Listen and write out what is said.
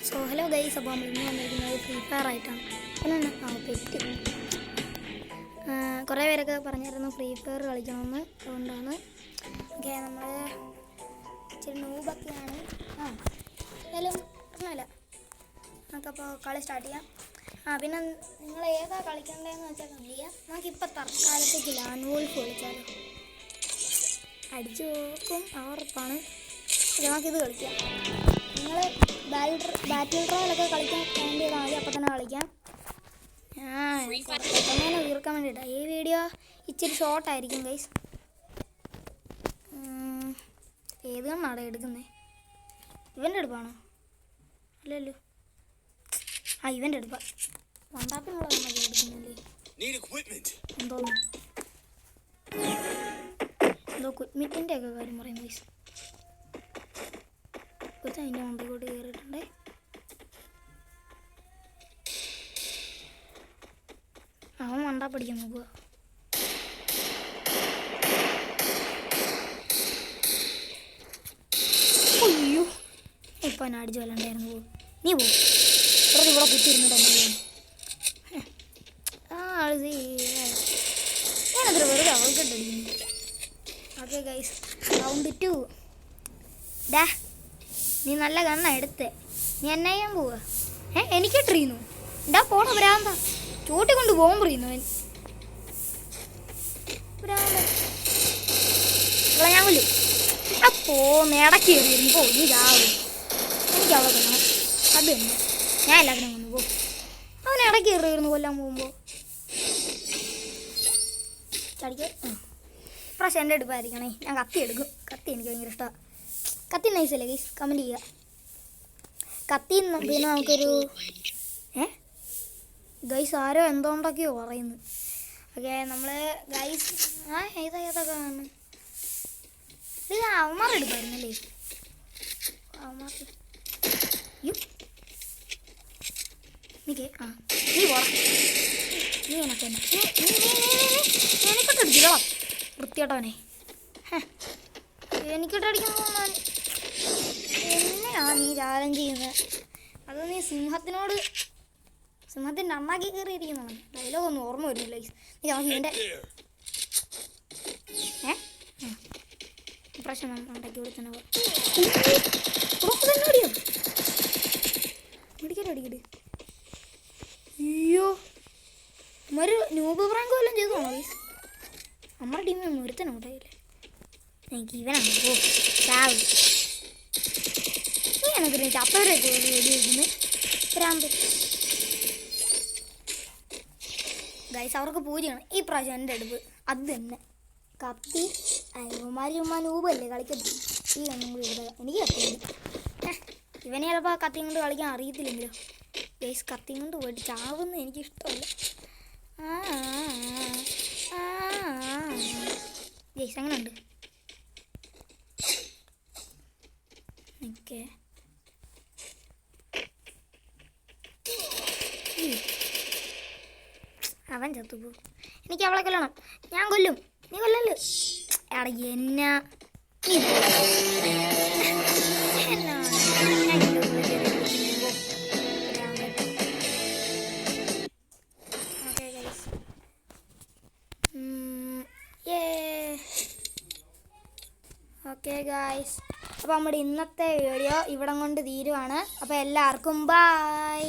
So hello guys, അപ്പോൾ നമ്മൾ ഇന്ന് വന്നിരിക്കുന്നത് ഫ്രീ ഫയർ ആയിട്ടാണ്. പിന്നെ പെറ്റ് കുറേ പേരൊക്കെ പറഞ്ഞിരുന്നു ഫ്രീ ഫയർ കളിക്കണമെന്ന്. അതുകൊണ്ടാണ് ഓക്കെ നമ്മൾ ഇച്ചിരി നൂബൊക്കെയാണ്. എന്തായാലും പ്രശ്നമില്ല, നമുക്കപ്പോൾ കളി സ്റ്റാർട്ട് ചെയ്യാം. പിന്നെ നിങ്ങൾ ഏതാ കളിക്കേണ്ടതെന്ന് വെച്ചാൽ കണ്ട് ചെയ്യാം. നമുക്കിപ്പോൾ തൽക്കാലത്തേക്ക് ലാൻഡ് വോൾഫ് കളിച്ചാലോ. അടിച്ചു നോക്കും ഉറപ്പാണ്. നമുക്കിത് കളിക്കാം. നിങ്ങൾ ബാറ്റിൽ ട്രോയിലൊക്കെ കളിക്കാൻ വേണ്ടിയതാണ് മതി, അപ്പം തന്നെ കളിക്കാം. പെട്ടെന്ന് തീർക്കാൻ വേണ്ടിയിട്ടാണ് ഈ വീഡിയോ. ഇച്ചിരി ഷോർട്ടായിരിക്കും ഗൈസ്. ഏത് കണ്ണാടോ എടുക്കുന്നത്? ഇവൻ്റെ എടുപ്പാണോ? അല്ലല്ലോ, ഇവൻ്റെ എടുപ്പാ. വണ്ടാപ്പിനുള്ള എടുക്കുന്നില്ലേ? എന്തോ ക്വിറ്റ്മിറ്റിൻ്റെ ഒക്കെ കാര്യം പറയും ഗൈസ്. കുറച്ച് അതിൻ്റെ മണ്ടയിലോട്ട് കയറിയിട്ടുണ്ടേ. അവൻ മണ്ടാ പിടിക്കാൻ നോക്കുക. അയ്യോ, ഇപ്പം എന്നെ അടിച്ചു വല്ലണ്ടായിരുന്നു. നീ പോ, വെറുതെ ഇവിടെ കുത്തിയിരുന്നിട്ടുണ്ടോ? ഞാനത്ര വെറുതെ അവൾക്കിട്ടടിക്കുന്നു. Okay guys, round 2. ഡാ, നീ നല്ല കണ്ണ എടുത്തേ. നീ എന്നെ ചെയ്യാൻ പോവുക? എനിക്കിട്ടിരുന്നു. എന്താ പോണ ഭ്രാന്ത, ചൂട്ടിക്കൊണ്ട് പോകുമ്പോറിയുന്നു അവൻ. ഇവിടെ ഞാൻ കൊല്ലും. അപ്പോ ഇടയ്ക്ക് കയറിയിരുന്നു. പോ, നീ ചാവും. എനിക്ക് അവളെ കൊല്ലണം, അത് തന്നെ. ഞാൻ എല്ലാത്തിനും കൊന്നു പോകും. അവൻ ഇടയ്ക്ക് കയറിയിരുന്നു കൊല്ലാൻ പോകുമ്പോൾ. ചടിക്ക് പ്രാവശ്യം എൻ്റെ എടുപ്പായിരിക്കണേ. ഞാൻ കത്തി എടുക്കും. കത്തി എനിക്ക് ഭയങ്കര ഇഷ്ടമാണ്. കത്തി നൈസല്ലേ ഗൈസ്? കമൻറ്റ് ചെയ്യുക. കത്തി പിന്നെ നമുക്കൊരു ഗൈസ് ആരോ എന്തുകൊണ്ടൊക്കെയോ പറയുന്നു. ഓക്കെ, നമ്മൾ ഗൈസ് ഏതൊക്കെ കാണുന്നു. ഇത് അവന്മാർ എടുക്കായിരുന്നല്ലേ? അവന്മാർ നീ പോടാ. നീ എനക്ക് തന്നെ എനിക്കിട്ടടിച്ചോ വൃത്തിയോട്ടവനെ. എനിക്കിട്ടടിക്കാൻ പോകാൻ എന്നെയാ നീ ചാലഞ്ച് ചെയ്യുന്നത്? അത് നീ സിംഹത്തിൻ്റെ അണ്ണാക്കി കയറിയിരിക്കുന്നതാണ്. ഡയലോഗ് ഒന്നും ഓർമ്മ വരുന്നില്ല. നീ ഇതിൻ്റെ പ്രശ്നം ഉണ്ടാക്കി കൊടുത്തന്നെ അടിയോ അടിക്കട്ടെ. അയ്യോ, ഒരു നൂബ് പ്രാങ്ക് വല്ലതും ചെയ്തോണോ ഗൈസ്? നമ്മുടെ ടീമിൽ ഒരുത്തനോട്ടായില്ലേ? എനിക്ക് ഇവനാണ്. ഓ ചാവ്, നീ എനിക്ക് ചപ്പവരൊക്കെ വെടിവെക്കുന്നത് ഭ്രാന്ത്. ഗൈസ് അവർക്ക് പൂജയാണ് ഈ പ്രാവശ്യം എൻ്റെ അടുപ്പ്. അത് തന്നെ കത്തി. ചുമ്മാ നൂബല്ലേ കളിക്കത്തി. ഈ കണ്ണും കൂടി എടുക്കുക. എനിക്ക് കത്തിയുണ്ട്. ഇവനെ ചിലപ്പോൾ കത്തിയും കൊണ്ട് കളിക്കാൻ അറിയത്തില്ലെങ്കിലോ. ഗൈസ് കത്തിയും കൊണ്ട് പോയിട്ട് ചാവുന്നത് എനിക്കിഷ്ടമല്ല. ഗൈസ് അങ്ങനെ ഉണ്ട്. ഓക്കെ, അവൻ ചത്തുപോ. എനിക്ക് അവളെ കൊല്ലണം. ഞാൻ കൊല്ലും. നീ കൊല്ലല്ലോ. എടാ എന്നാ നീ ഓക്കെ ഗായ്സ്, അപ്പോൾ നമ്മുടെ ഇന്നത്തെ വീഡിയോ ഇവിടം കൊണ്ട് തീരുവാണ്. അപ്പോൾ എല്ലാവർക്കും ബൈ.